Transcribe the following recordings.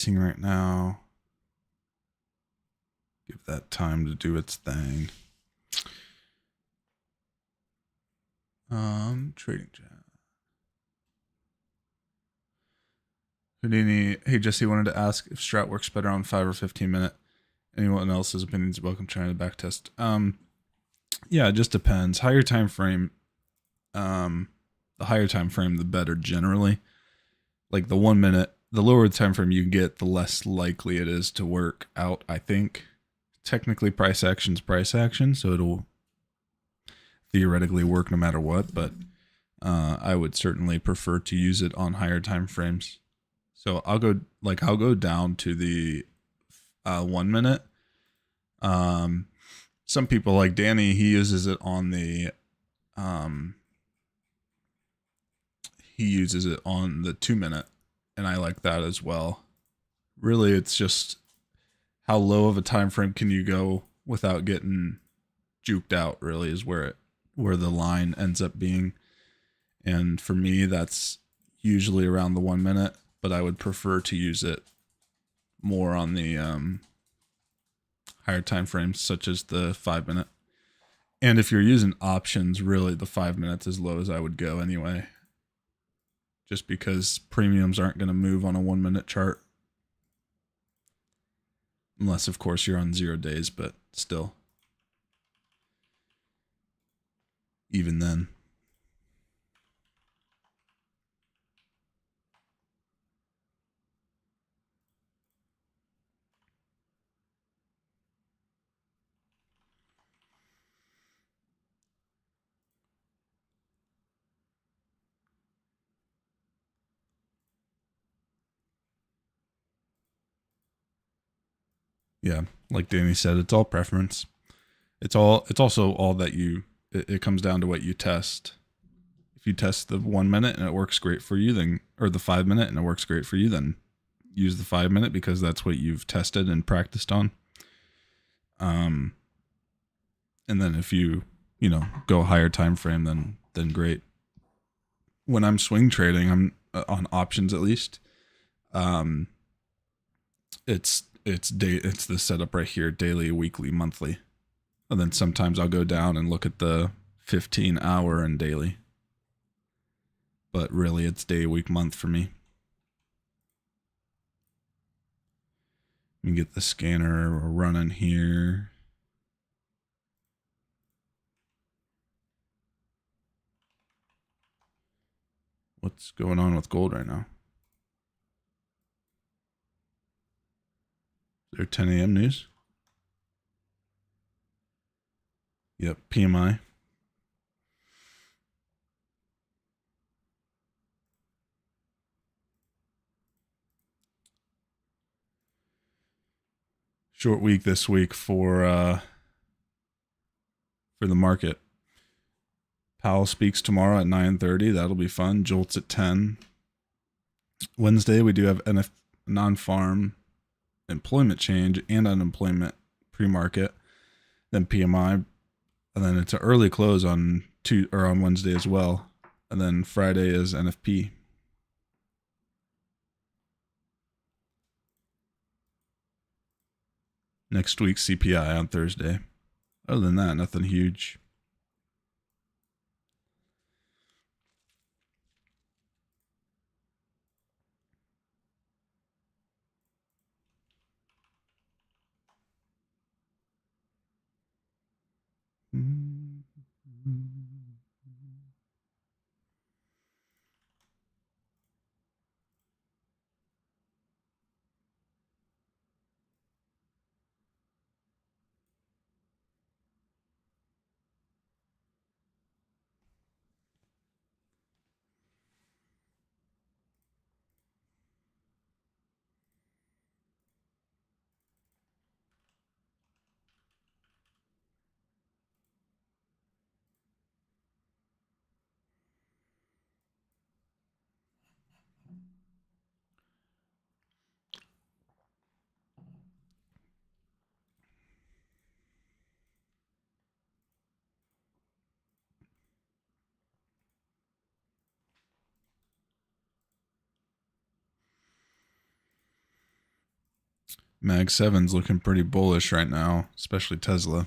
Seeing right now. Give that time to do its thing. Trading chat. Houdini, hey Jesse, wanted to ask if Strat works better on 5 or 15 minute. Anyone else's opinions welcome trying to back test. Yeah, it just depends. Higher time frame, the higher time frame, the better generally. Like the 1 minute, the lower the time frame you get, the less likely it is to work out, I think. Technically, price action's price action, so it'll theoretically work no matter what, but I would certainly prefer to use it on higher time frames. So I'll go down to the 1 minute. Some people like Danny, he uses it on the 2 minute, and I like that as well. Really, it's just how low of a time frame can you go without getting juked out, really, is where the line ends up being. And for me, that's usually around the 1 minute, but I would prefer to use it more on the higher time frames, such as the 5 minute. And if you're using options, really the 5 minutes as low as I would go anyway, just because premiums aren't going to move on a 1 minute chart, unless of course you're on 0 days, but still, even then. Yeah, like Danny said, it's all preference. It's also all that it comes down to what you test. If you test the 1 minute and it works great for you, then, or the 5 minute and it works great for you, then use the 5 minute because that's what you've tested and practiced on. And then if you go higher time frame, then great. When I'm swing trading, I'm on options at least. It's the setup right here: daily, weekly, monthly, and then sometimes I'll go down and look at the 15-hour and daily. But really, it's day, week, month for me. Let me get the scanner running here. What's going on with gold right now? Is there 10 a.m. news? Yep, PMI. Short week this week for the market. Powell speaks tomorrow at 9:30. That'll be fun. Jolts at 10. Wednesday we do have non-farm employment change and unemployment pre-market. Then PMI, and then it's an early close on Wednesday as well. And then Friday is NFP. Next week CPI on Thursday. Other than that, nothing huge. Mag 7's looking pretty bullish right now, especially Tesla.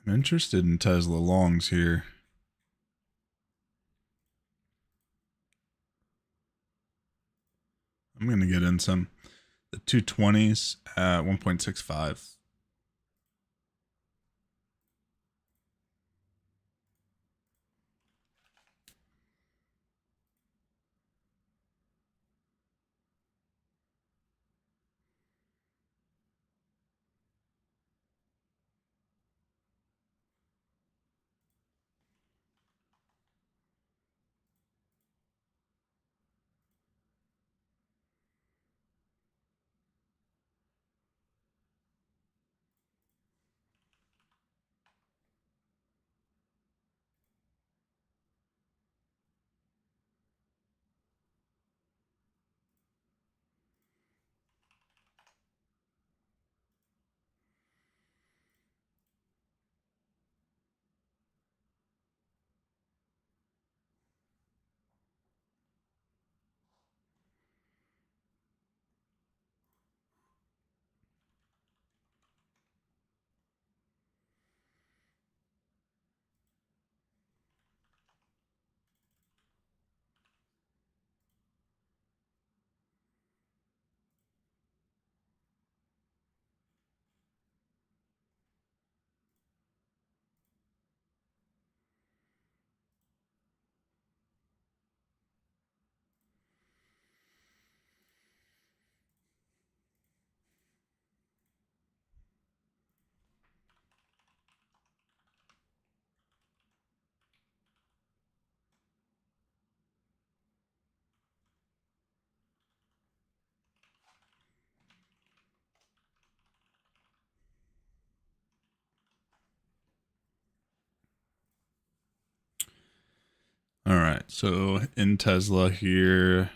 I'm interested in Tesla longs here. I'm going to get in some. The 220s at 1.65. All right, so in Tesla here,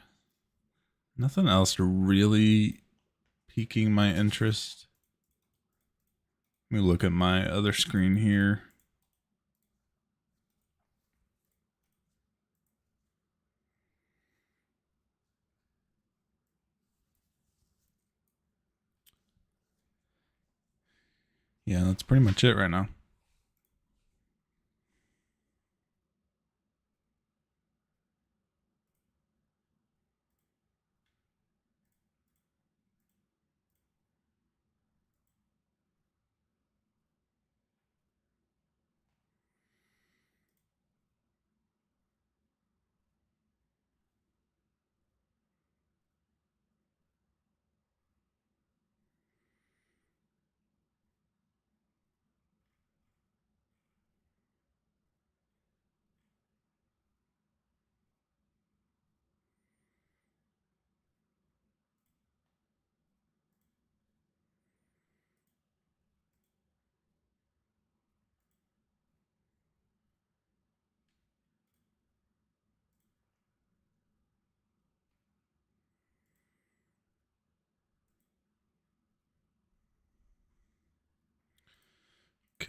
nothing else really piquing my interest. Let me look at my other screen here. Yeah, that's pretty much it right now.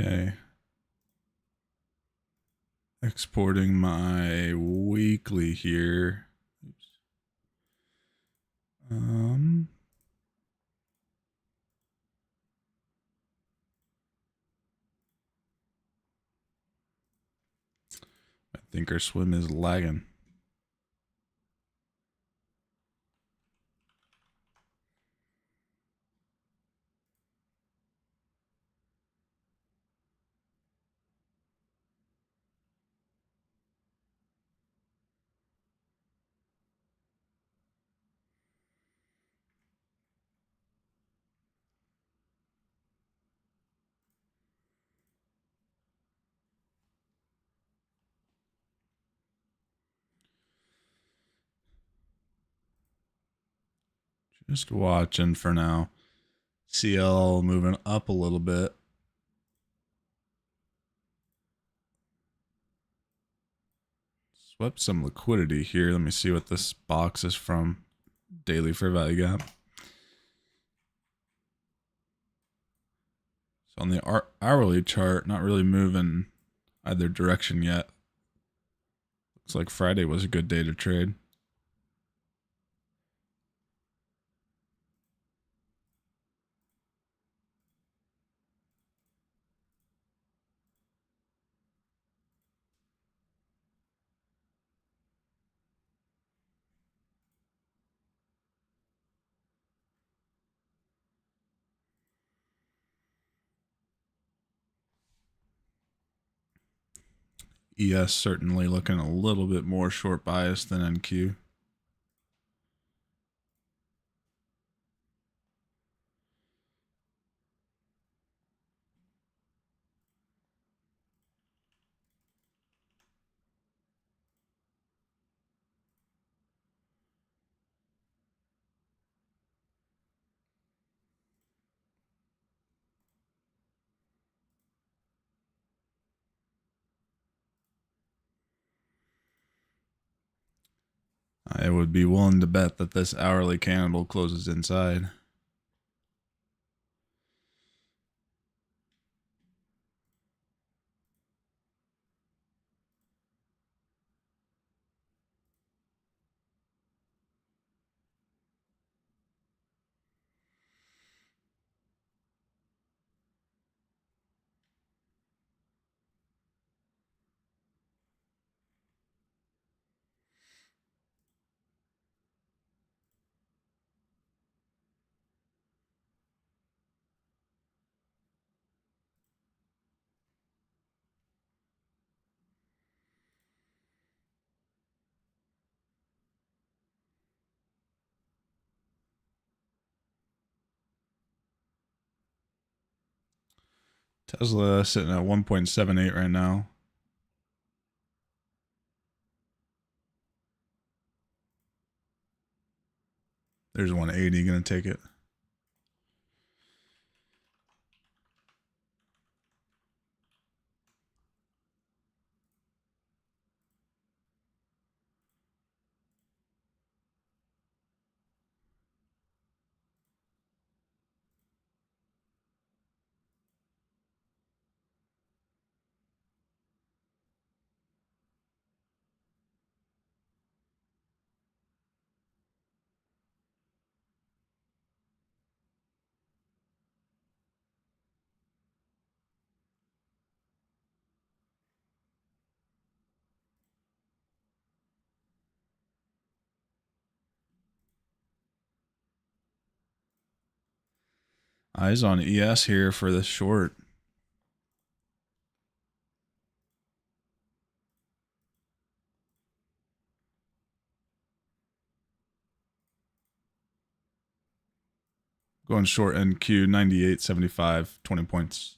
Okay. Exporting my weekly here. Oops. I think our swim is lagging. Just watching for now. CL moving up a little bit. Swept some liquidity here. Let me see what this box is from. Daily fair value gap. So on the hourly chart, not really moving either direction yet. Looks like Friday was a good day to trade. ES certainly looking a little bit more short bias than NQ. I would be willing to bet that this hourly candle closes inside. Tesla sitting at 1.78 right now. There's 180, gonna take it. Eyes on ES here for this short. Going short NQ 98.75, 20 points.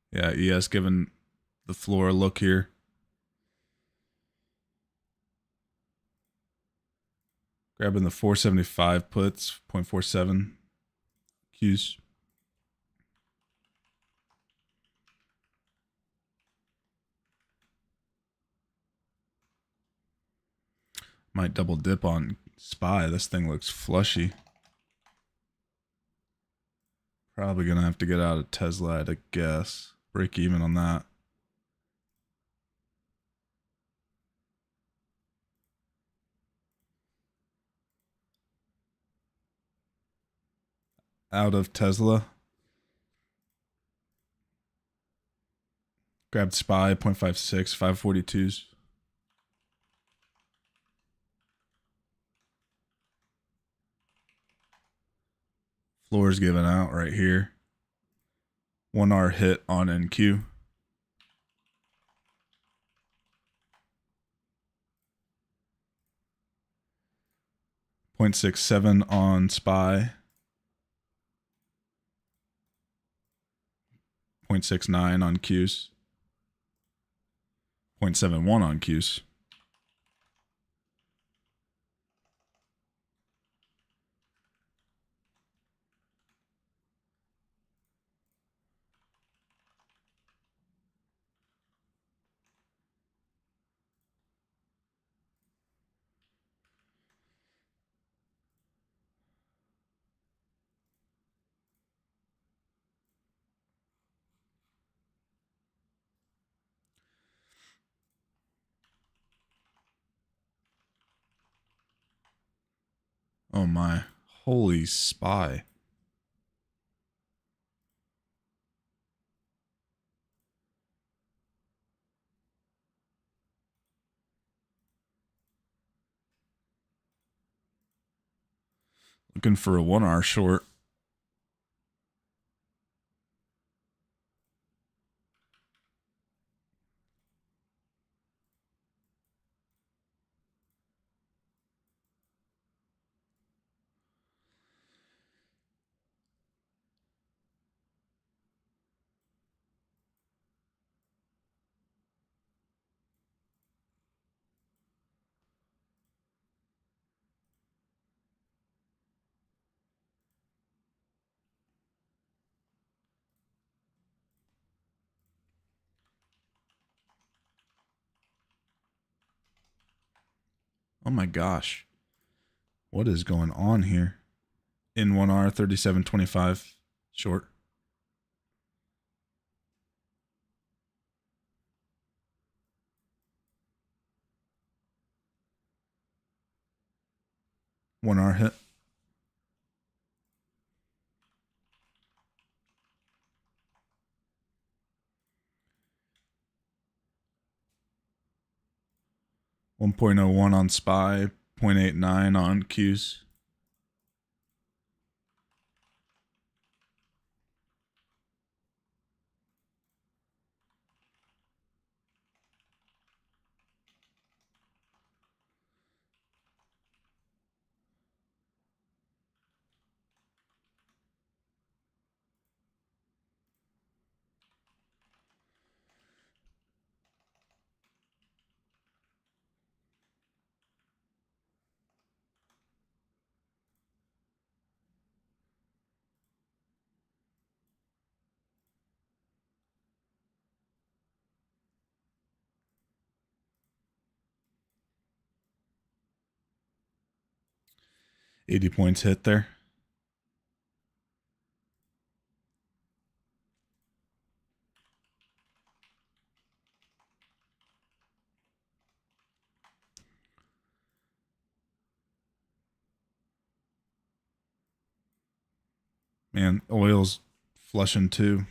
Yeah, ES giving the floor a look here. Grabbing the 475 puts, 0.47 Qs. Might double dip on SPY. This thing looks flushy. Probably gonna have to get out of Tesla, I'd guess. Break even on that. Out of Tesla. Grabbed SPY, 0.56, 542s. Floor's given out right here. 1 hour hit on NQ. 0.67 on SPY, 0.69 on Qs, 0.71 on Qs. Oh my, holy SPY. Looking for a 1 hour short. Oh my gosh. What is going on here? In 1 hour, 37.25 short. One hour hit. $1.01 on SPY, 0.89 on Qs. $80 points hit there. Man, oil's flushing too.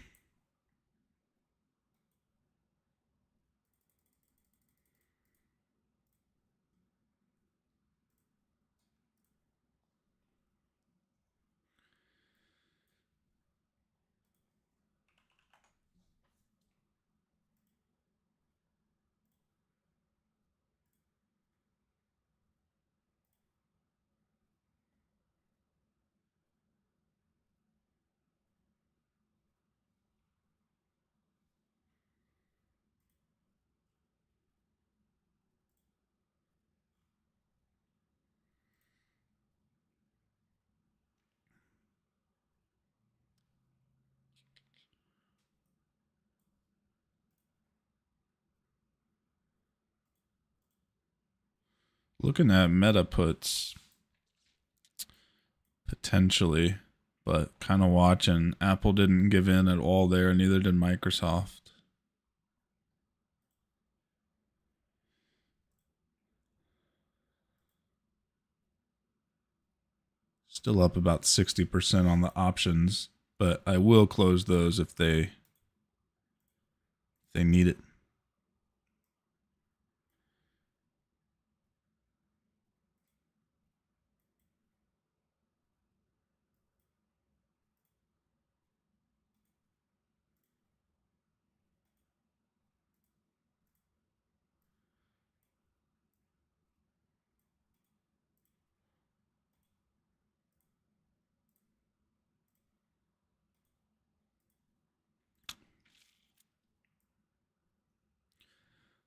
Looking at meta puts potentially, but kind of watching. Apple didn't give in at all there, neither did Microsoft. Still up about 60% on the options, but I will close those if they need it.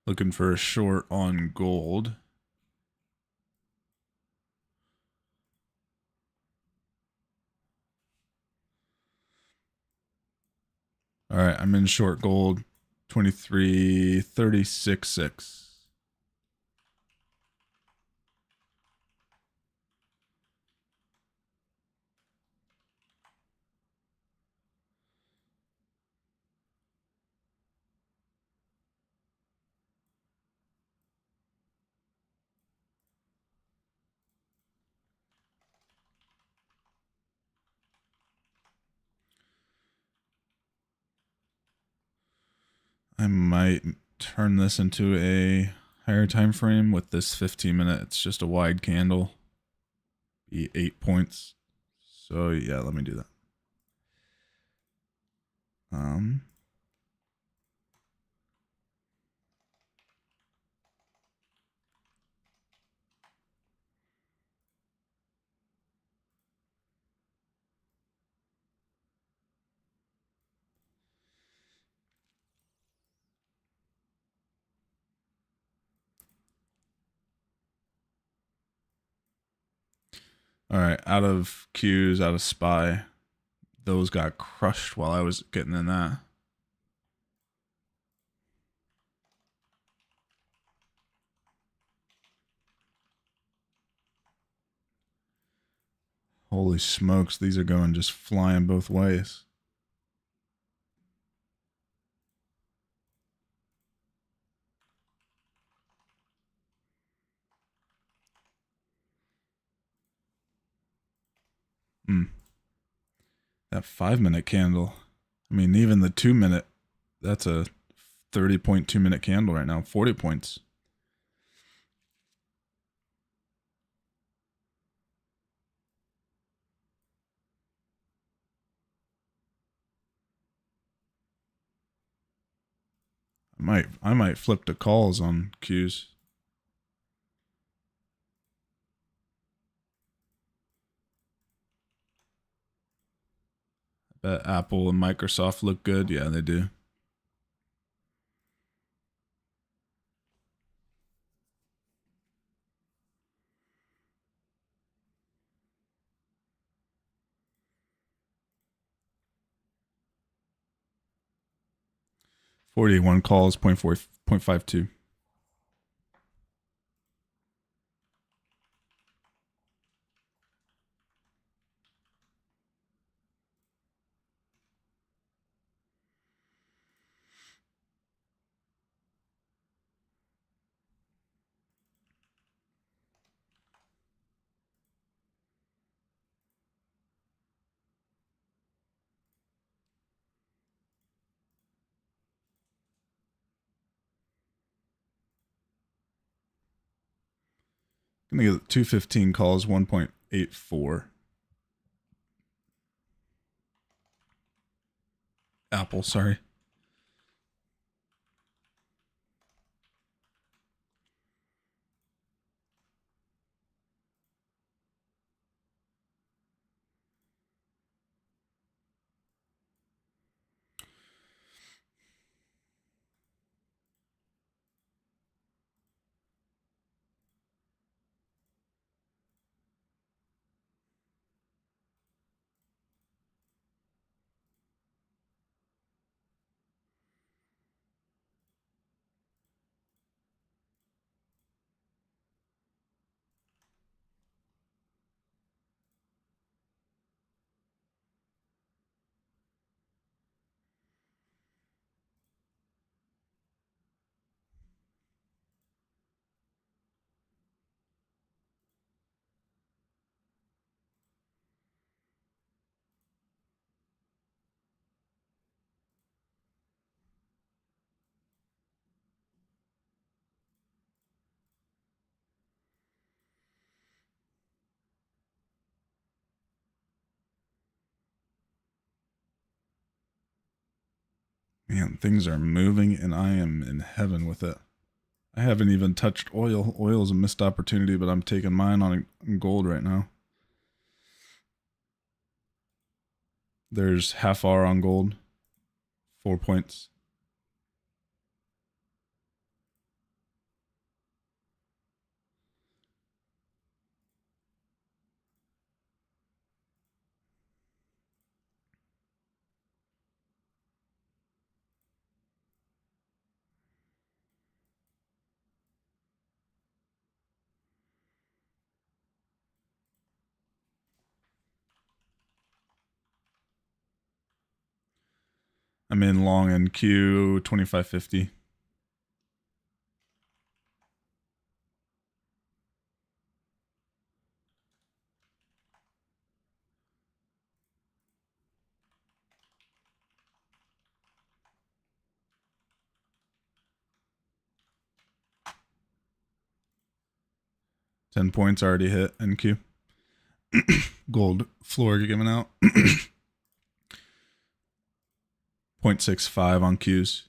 Looking for a short on gold. All right, I'm in short gold, 23.36.6. I might turn this into a higher time frame with this 15-minute. It's just a wide candle. Be 8 points. So yeah, let me do that. All right, out of Qs, out of SPY. Those got crushed while I was getting in that. Holy smokes, these are going just flying both ways. That 5-minute candle. I mean, even the 2-minute, that's a 30.2-minute candle right now, 40 points. I might flip to calls on Qs. I bet Apple and Microsoft look good. Yeah, they do. $41 calls, 0.52. Gonna get 215 calls, 1.84. Apple, sorry. Man, things are moving and I am in heaven with it. I haven't even touched oil. Oil is a missed opportunity, but I'm taking mine on gold right now. There's half hour on gold, 4 points. I'm in long NQ 2550. $10 already hit NQ. Gold floor giving out. 0.65 on Qs.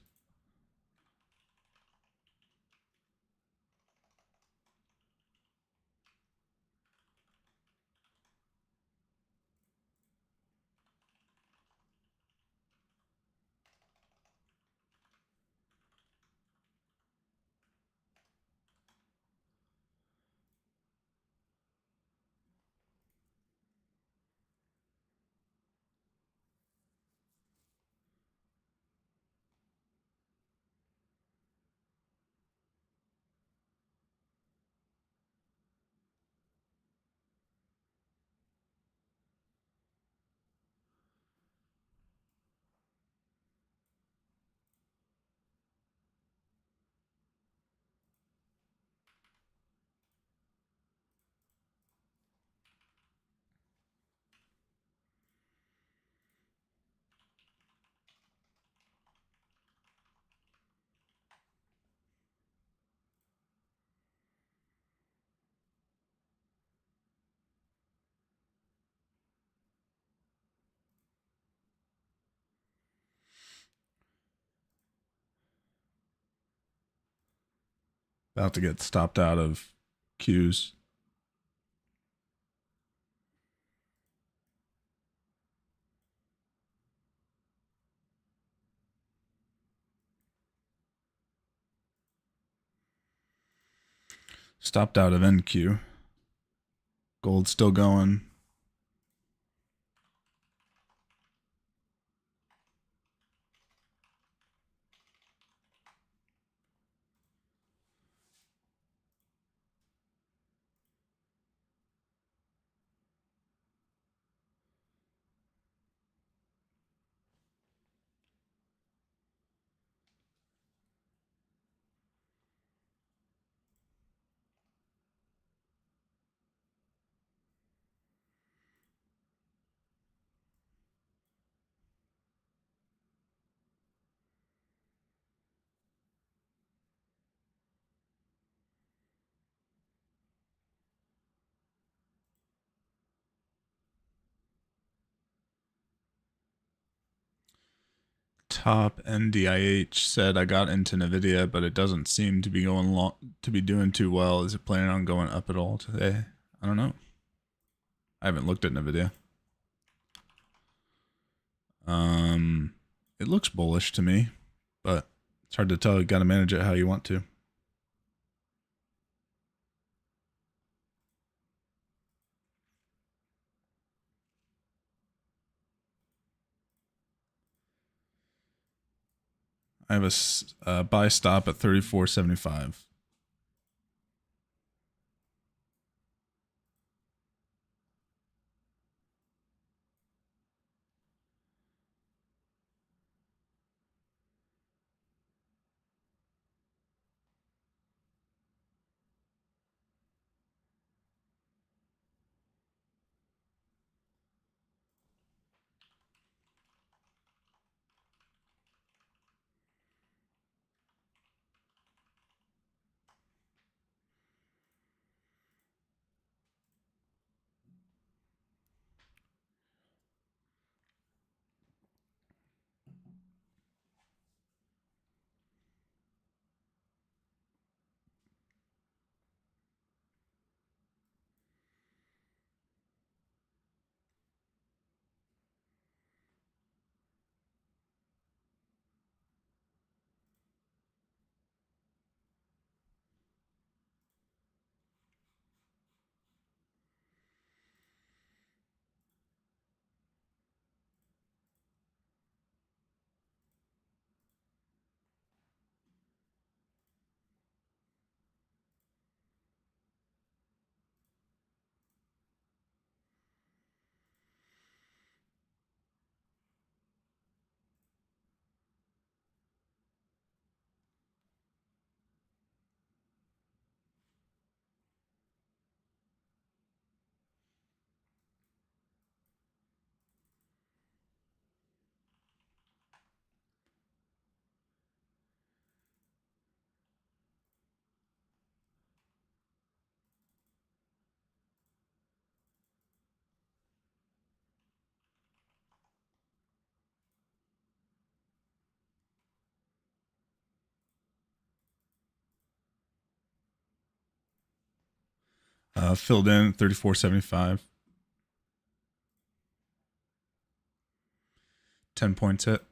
About to get stopped out of Qs. Stopped out of NQ. Gold still going. Top NDIH said I got into Nvidia, but it doesn't seem to be doing too well. Is it planning on going up at all today? I don't know. I haven't looked at Nvidia. It looks bullish to me, but it's hard to tell. You got to manage it how you want to. I have a buy stop at 34.75. Filled in 34.75. 10 points hit.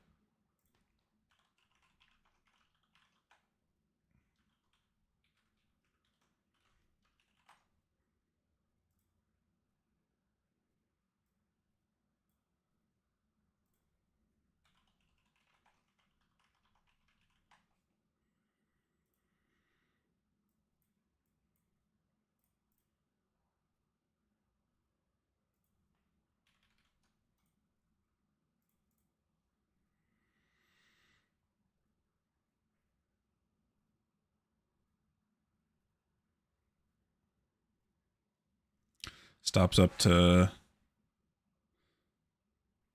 Stops up to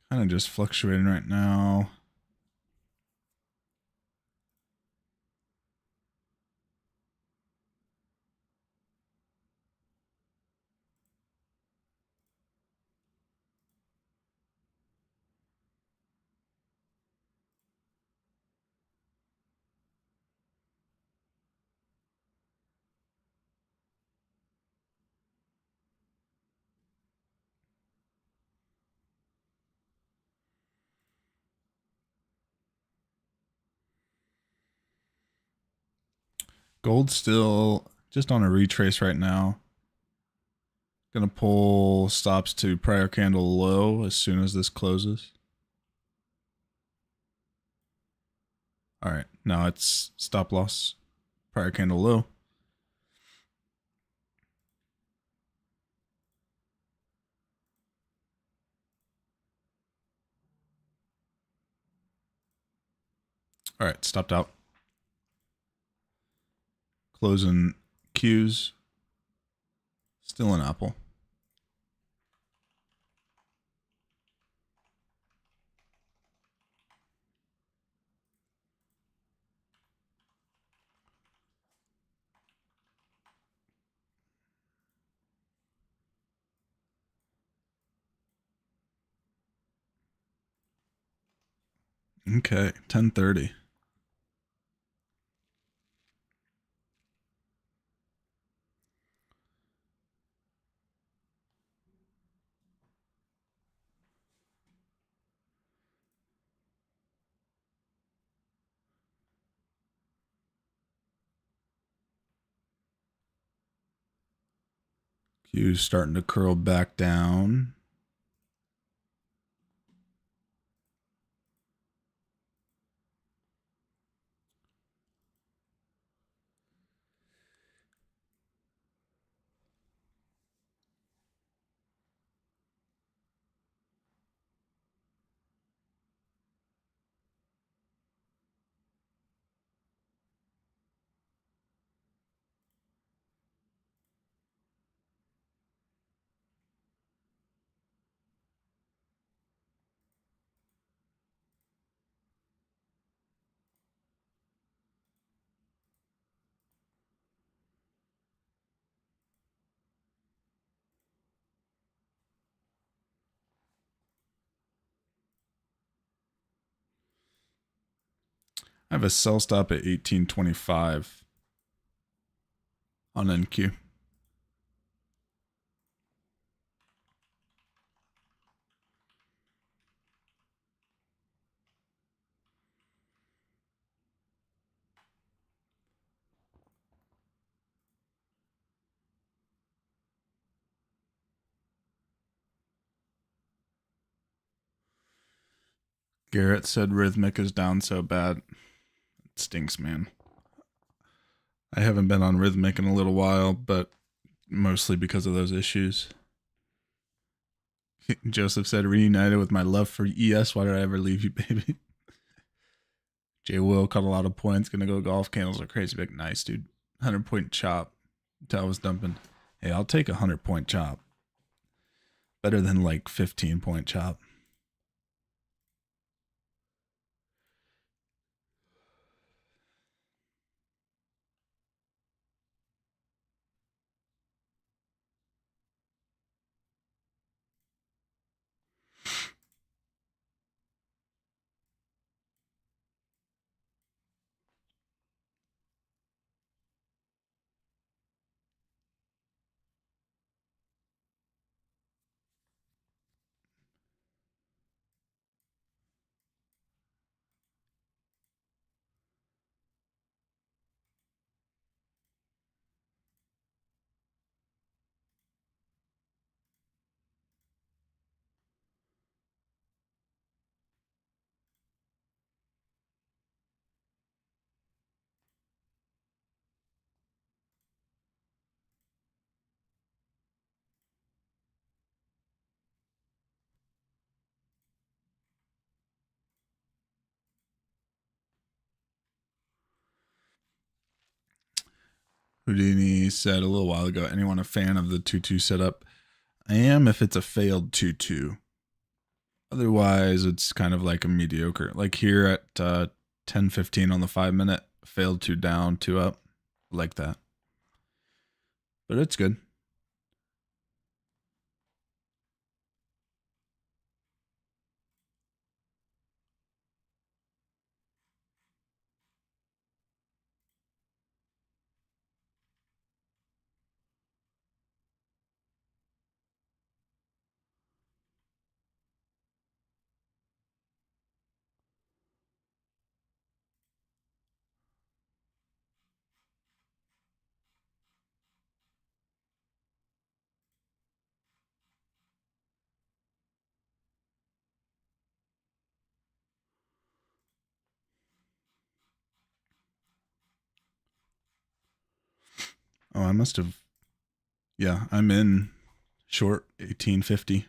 kind of just fluctuating right now. Gold still just on a retrace right now. Gonna pull stops to prior candle low as soon as this closes. All right, now it's stop loss, prior candle low. All right, stopped out. Closing Qs. Still an apple. Okay, 10:30. Q's starting to curl back down. I have a sell stop at 1825 on NQ. Garrett said Rhythmic is down so bad. It stinks, man. I haven't been on Rhythmic in a little while, but mostly because of those issues. Joseph said, reunited with my love for ES. Why did I ever leave you, baby? Jay Will caught a lot of points. Gonna go golf. Candles are crazy big. Nice, dude. 100-point chop. That was dumping. Hey, I'll take a 100-point chop. Better than like 15-point chop. Houdini said a little while ago, anyone a fan of the 2-2 setup? I am if it's a failed 2-2. Otherwise, it's kind of like a mediocre. Like here at 10:15 on the 5-minute, failed 2 down, 2 up. Like that. But it's good. Oh, I must have. Yeah, I'm in short 1850.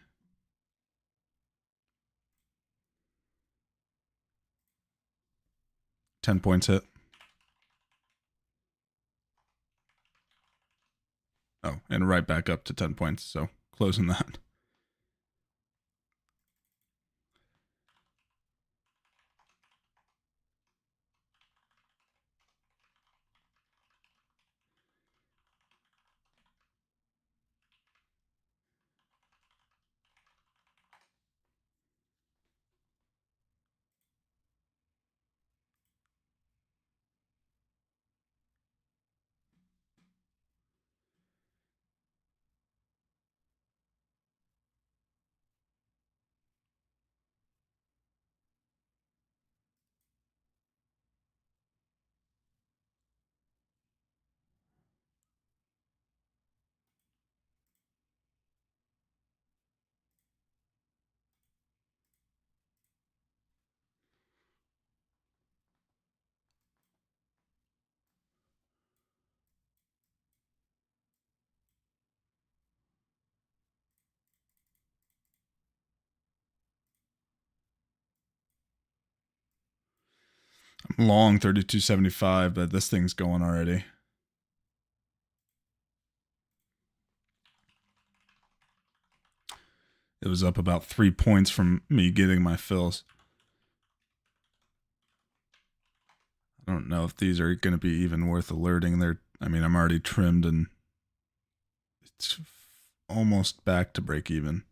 10 points hit. Oh, and right back up to 10 points. So closing that. I'm long 32.75, but this thing's going already. It was up about 3 points from me getting my fills. I don't know if these are going to be even worth alerting. I mean, I'm already trimmed and it's almost back to break even.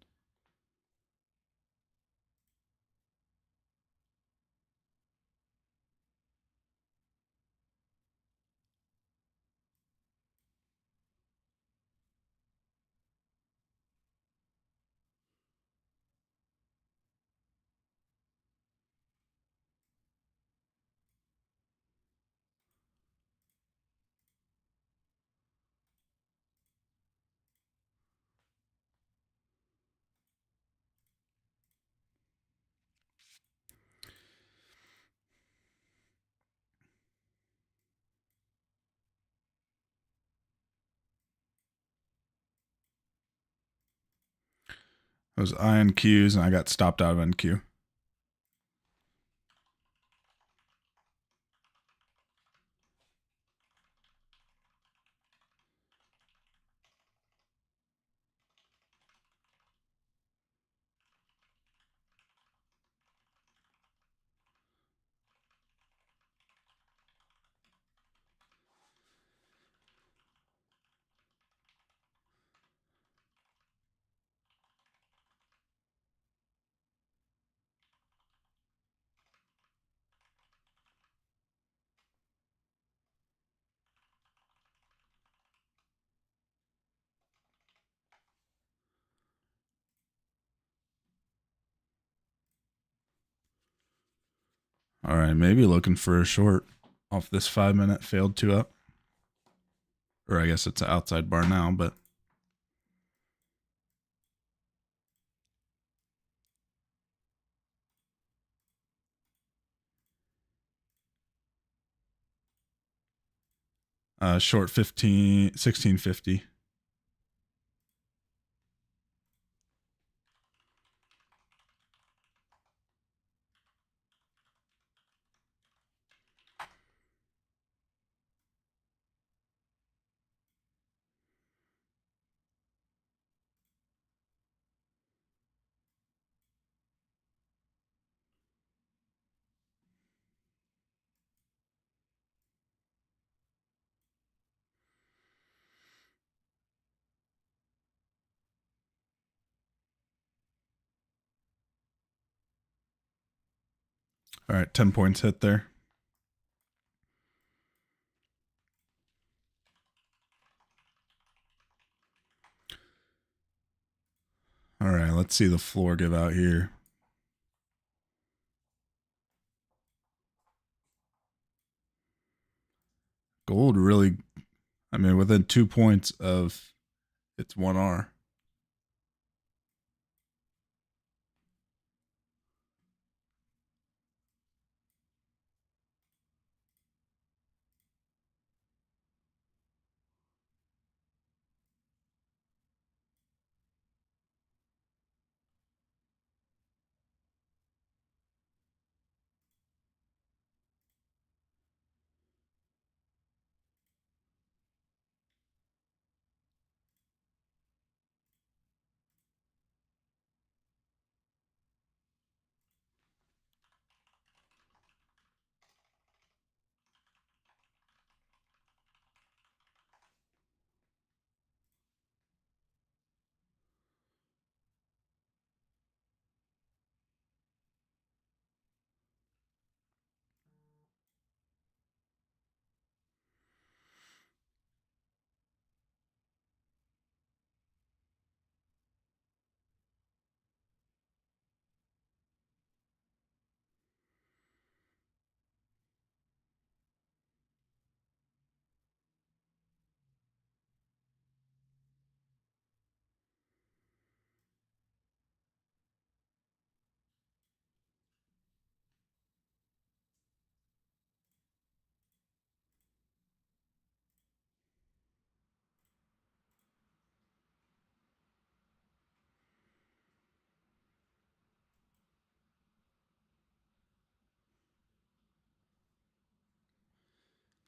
I was INQs and I got stopped out of NQ. All right, maybe looking for a short off this 5-minute failed 2 up. Or I guess it's an outside bar now, but short 1650. All right, 10 points hit there. All right, let's see the floor give out here. Gold really, I mean, within 2 points of its 1R.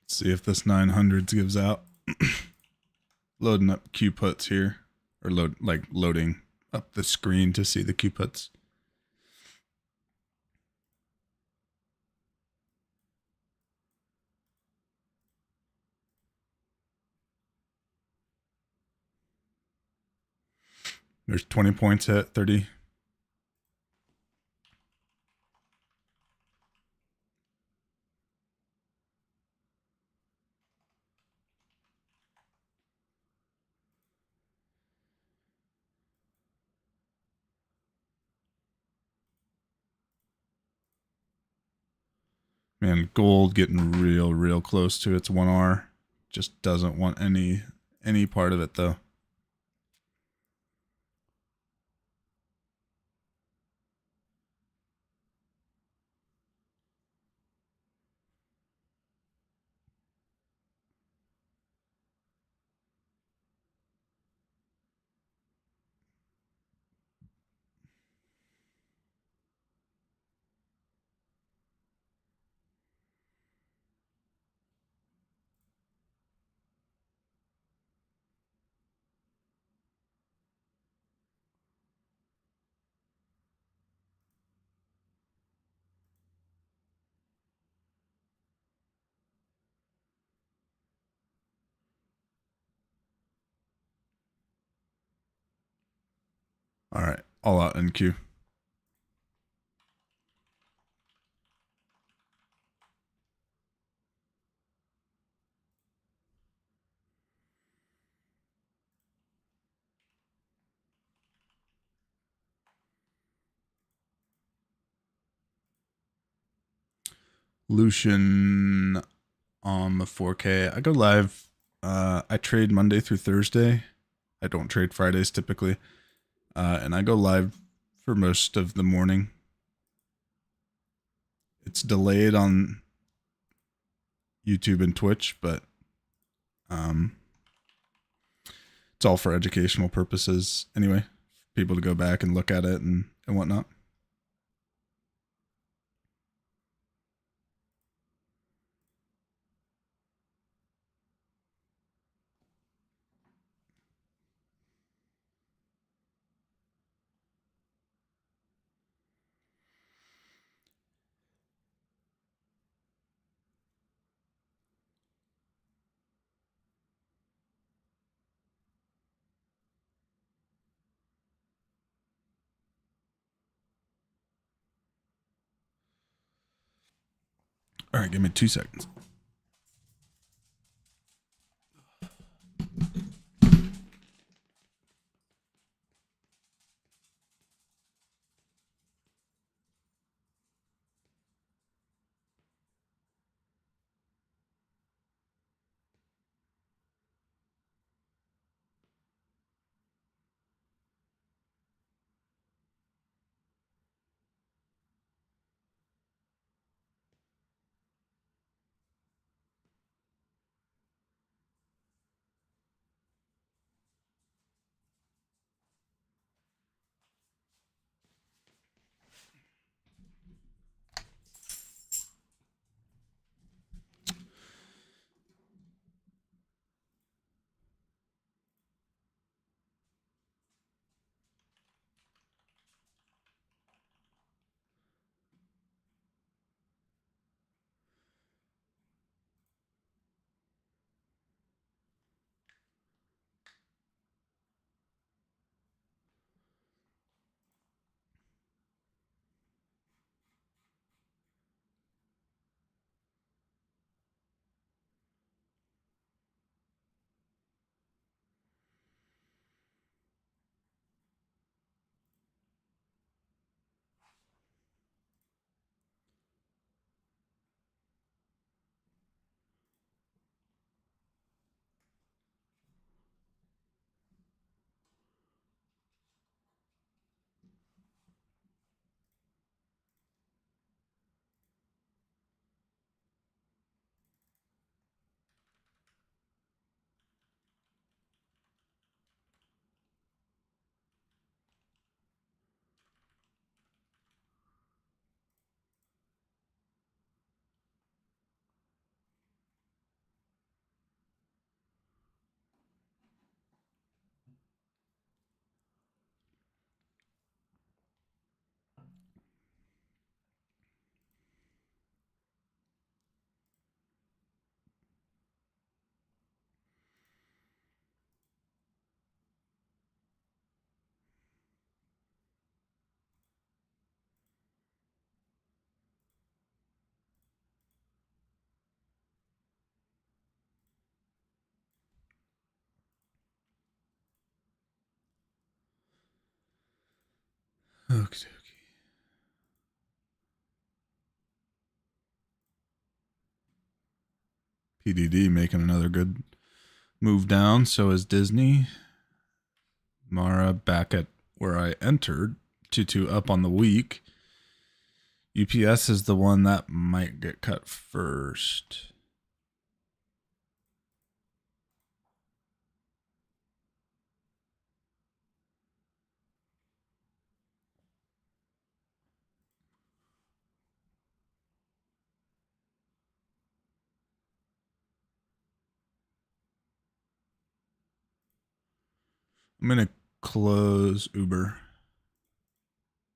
Let's see if this 900s gives out. Loading up Q puts here, or loading up the screen to see the Q puts. There's 20 points hit, 30. Man, gold getting real close to its 1R. Just doesn't want any part of it though. All right, all out NQ. Lucian on the 4K. I go live. I trade Monday through Thursday. I don't trade Fridays typically. And I go live for most of the morning. It's delayed on YouTube and Twitch, but it's all for educational purposes anyway. People to go back and look at it and whatnot. All right, give me 2 seconds. Okay. PDD making another good move down. So is Disney. Mara back at where I entered. 2-2 up on the week. UPS is the one that might get cut first. I'm going to close Uber.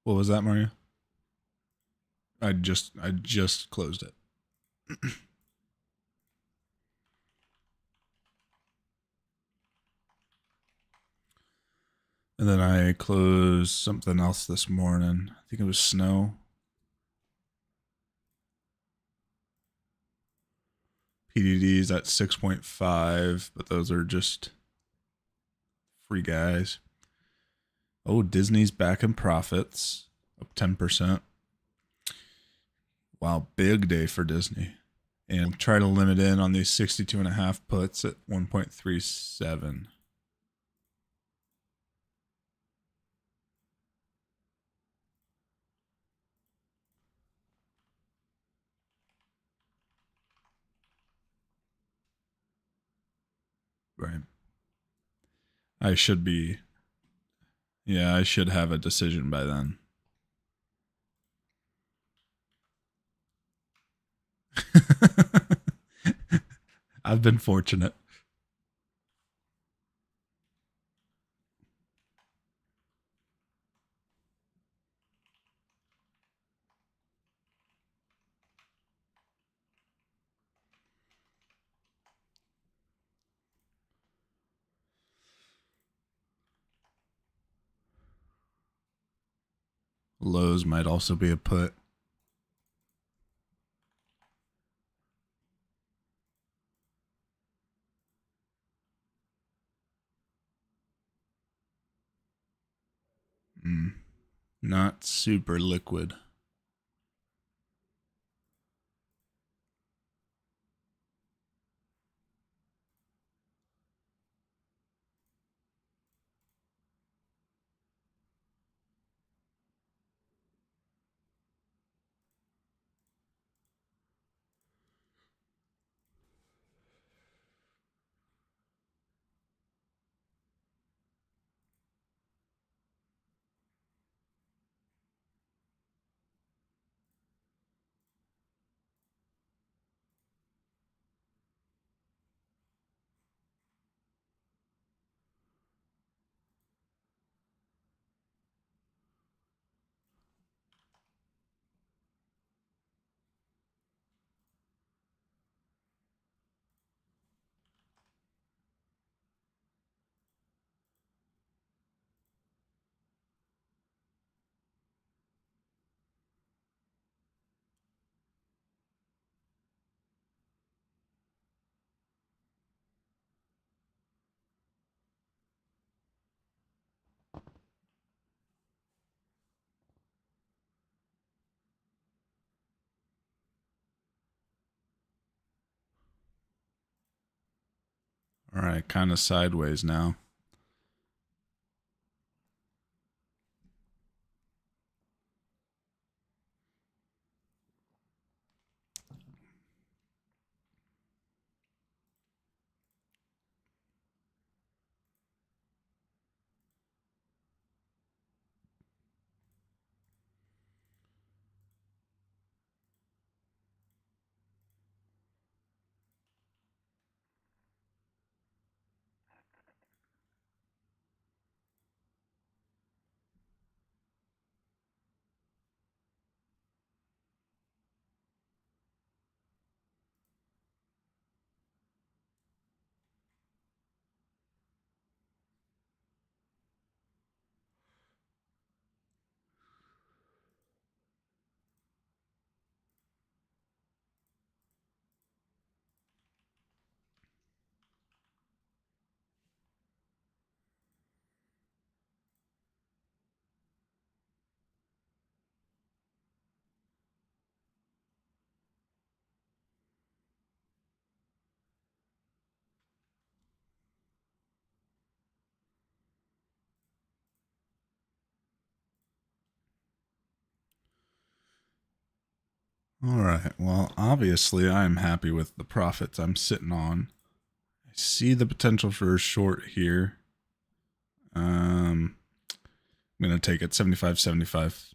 What was that, Mario? I just closed it. And then I closed something else this morning. I think it was snow. PDD's at 6.5, but those are just free guys. Oh, Disney's back in profits, up 10%. Wow, big day for Disney. And try to limit in on these 62.5 puts at 1.37. Right. I should be. Yeah, I should have a decision by then. I've been fortunate. Lowe's might also be a put. Not super liquid. All right, kind of sideways now. All right. Well, obviously, I'm happy with the profits I'm sitting on. I see the potential for a short here. I'm going to take it 75.75.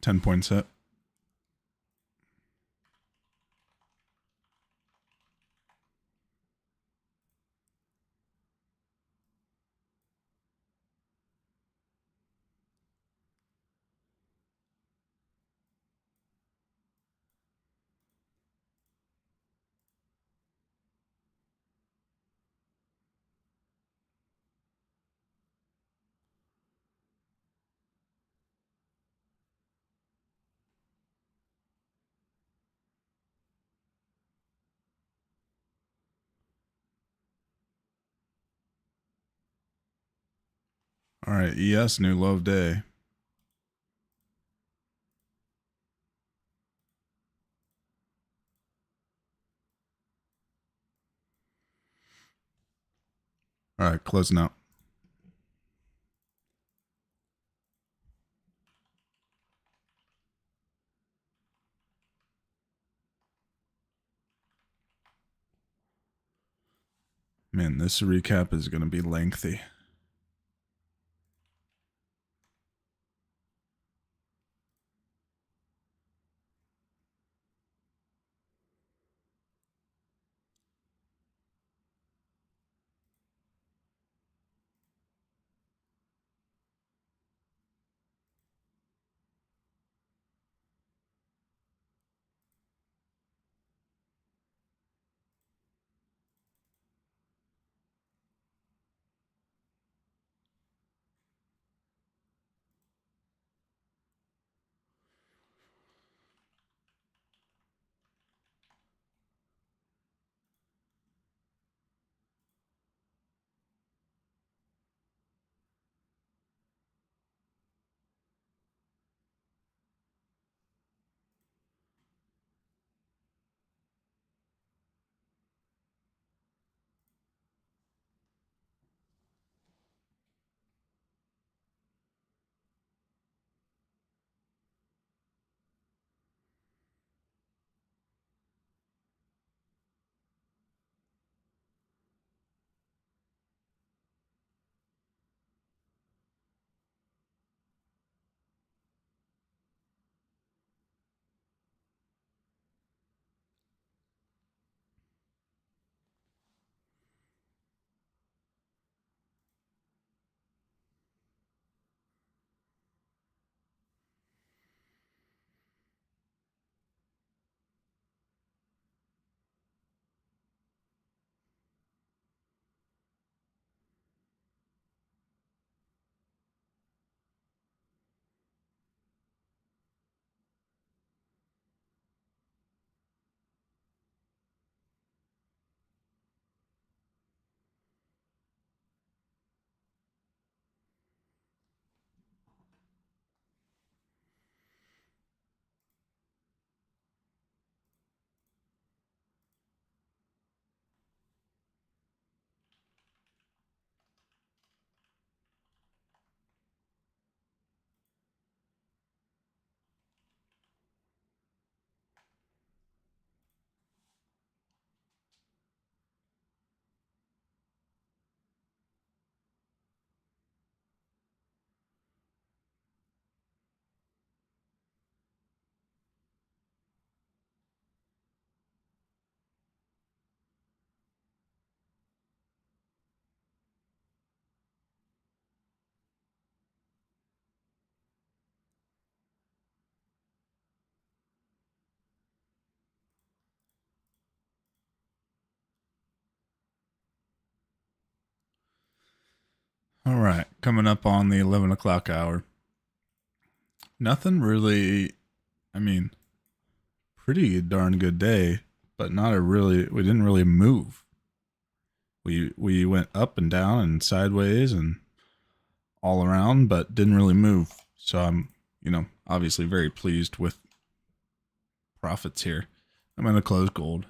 $10 hit. All right, ES, new low of day. All right, closing out. Man, this recap is going to be lengthy. All right, coming up on the 11 o'clock hour. Nothing really, I mean, pretty darn good day, but not a really, we didn't really move. We went up and down and sideways and all around, but didn't really move. So I'm, obviously very pleased with profits here. I'm going to close gold.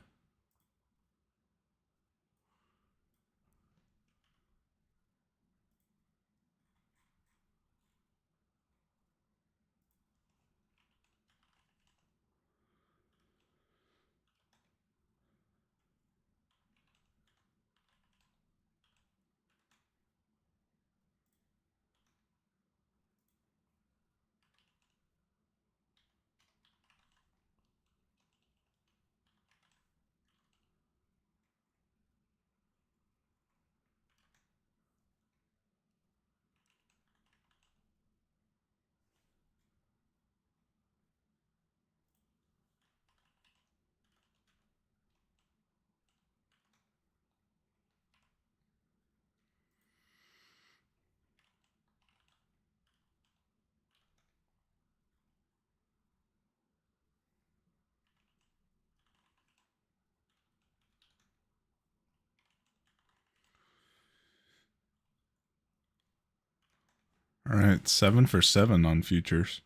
All right, 7 for 7 on futures.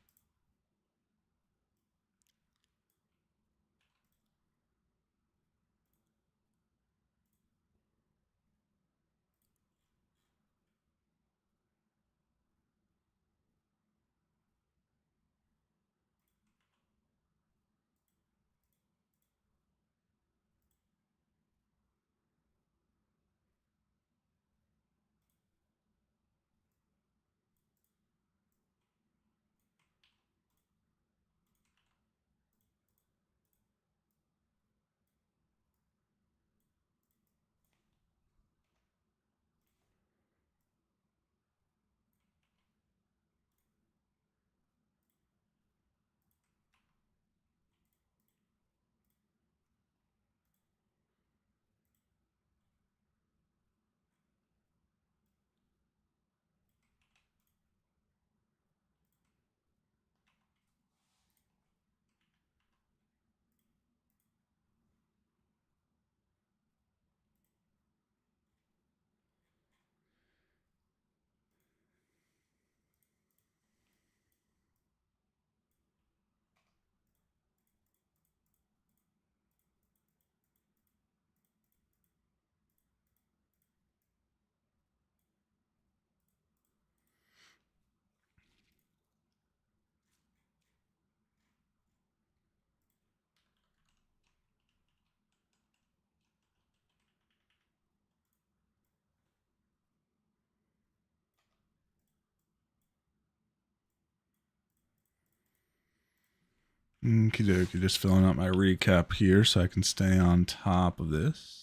Okie dokie, just filling out my recap here so I can stay on top of this.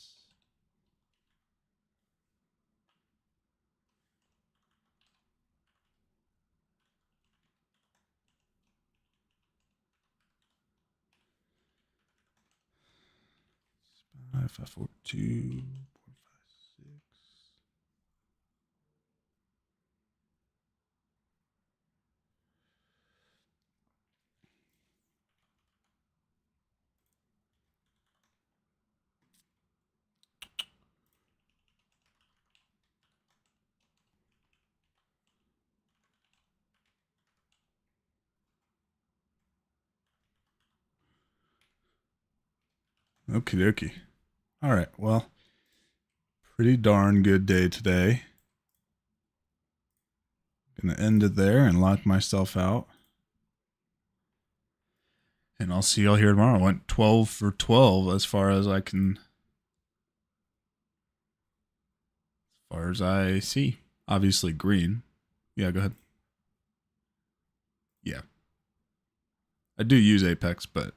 Five, 542, 456. Okie dokie. All right, well, pretty darn good day today. Gonna end it there and lock myself out. And I'll see y'all here tomorrow. I went 12 for 12 as far as I can, as far as I see. Obviously green. Yeah, go ahead. Yeah. I do use Apex, but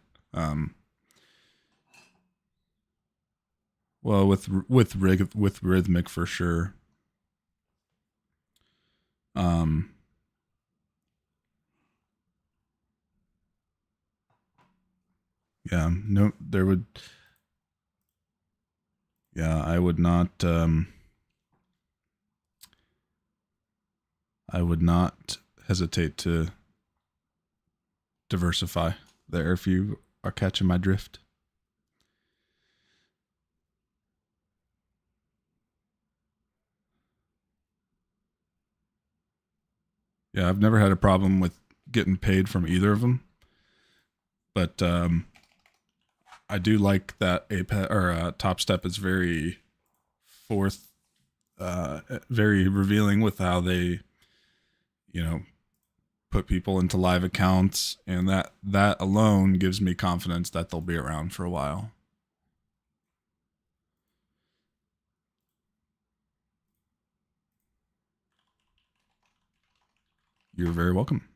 well, with Rhythmic for sure. Yeah, no, there would. Yeah, I would not. I would not hesitate to diversify there if you are catching my drift. Yeah, I've never had a problem with getting paid from either of them, but I do like that Apex or Top Step is very forth, very revealing with how they, you know, put people into live accounts, and that alone gives me confidence that they'll be around for a while. You're very welcome.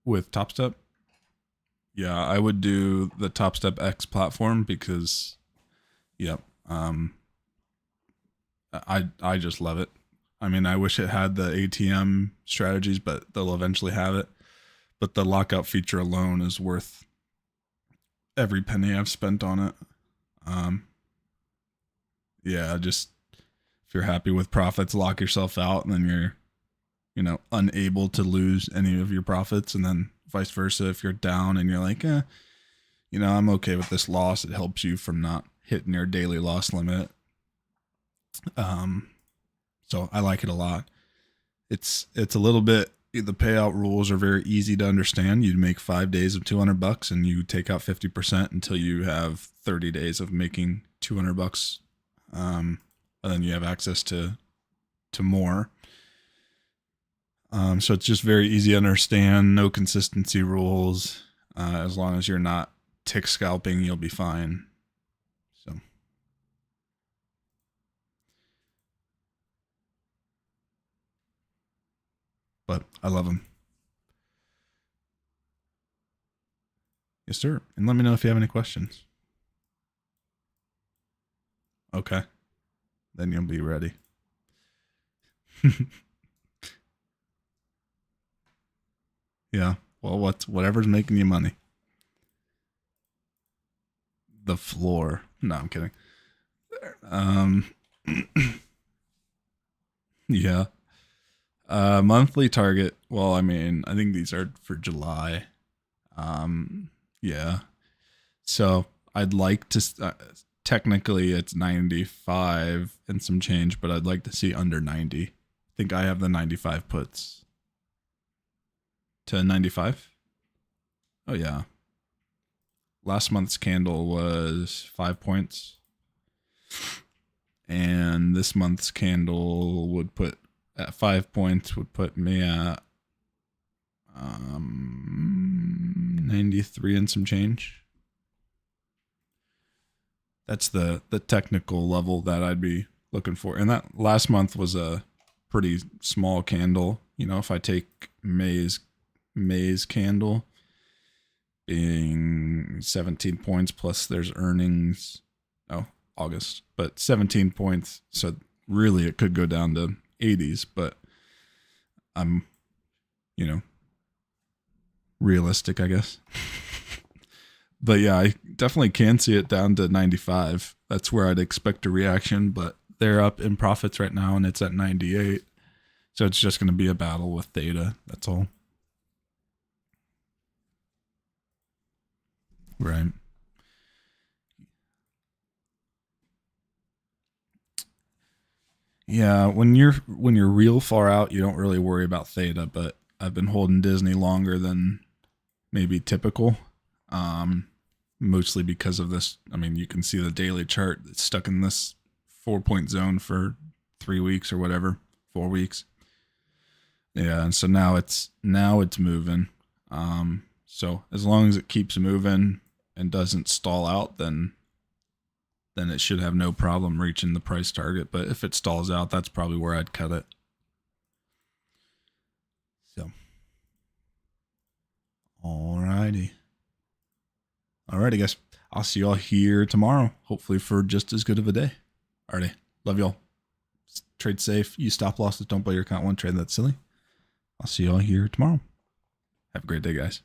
With Top Step, yeah, I would do the Top Step X platform because, yep, I just love it. I mean, I wish it had the ATM strategies, but they'll eventually have it. But the lockout feature alone is worth every penny I've spent on it. Um, yeah, just if you're happy with profits, lock yourself out, and then you're, unable to lose any of your profits, and then vice versa. If you're down and you're like, I'm okay with this loss, it helps you from not hitting your daily loss limit. So I like it a lot. It's a little bit, the payout rules are very easy to understand. You make 5 days of $200 and you take out 50% until you have 30 days of making $200. And then you have access to more. So it's just very easy to understand. No consistency rules. As long as you're not tick scalping, you'll be fine. So, but I love them. Yes, sir. And let me know if you have any questions. Okay. Then you'll be ready. Yeah. Well, whatever's making you money. The floor. No, I'm kidding. Yeah. Monthly target. Well, I mean, I think these are for July. Yeah. So I'd like to, technically it's 95 and some change, but I'd like to see under 90. I think I have the 95 puts to 95. Oh yeah. Last month's candle was 5 points. And this month's candle would put at 5 points would put me at 93 and some change. That's the technical level that I'd be looking for. And that last month was a pretty small candle. You know, if I take May's candle being 17 points plus there's earnings. Oh, August, but 17 points. So really it could go down to 80s, but I'm, realistic, I guess. But yeah, I definitely can see it down to 95. That's where I'd expect a reaction, but they're up in profits right now and it's at 98. So it's just going to be a battle with theta. That's all. Right. Yeah, when you're real far out, you don't really worry about theta, but I've been holding Disney longer than maybe typical. Mostly because of this. I mean, you can see the daily chart. It's stuck in this 4-point zone for 3 weeks or whatever, 4 weeks. Yeah, and so now it's moving. So as long as it keeps moving and doesn't stall out, then it should have no problem reaching the price target. But if it stalls out, that's probably where I'd cut it. So, alrighty, guys. I'll see y'all here tomorrow, hopefully for just as good of a day. Alrighty, love y'all. Trade safe. Use stop losses. Don't play your account one trade that's silly. I'll see y'all here tomorrow. Have a great day, guys.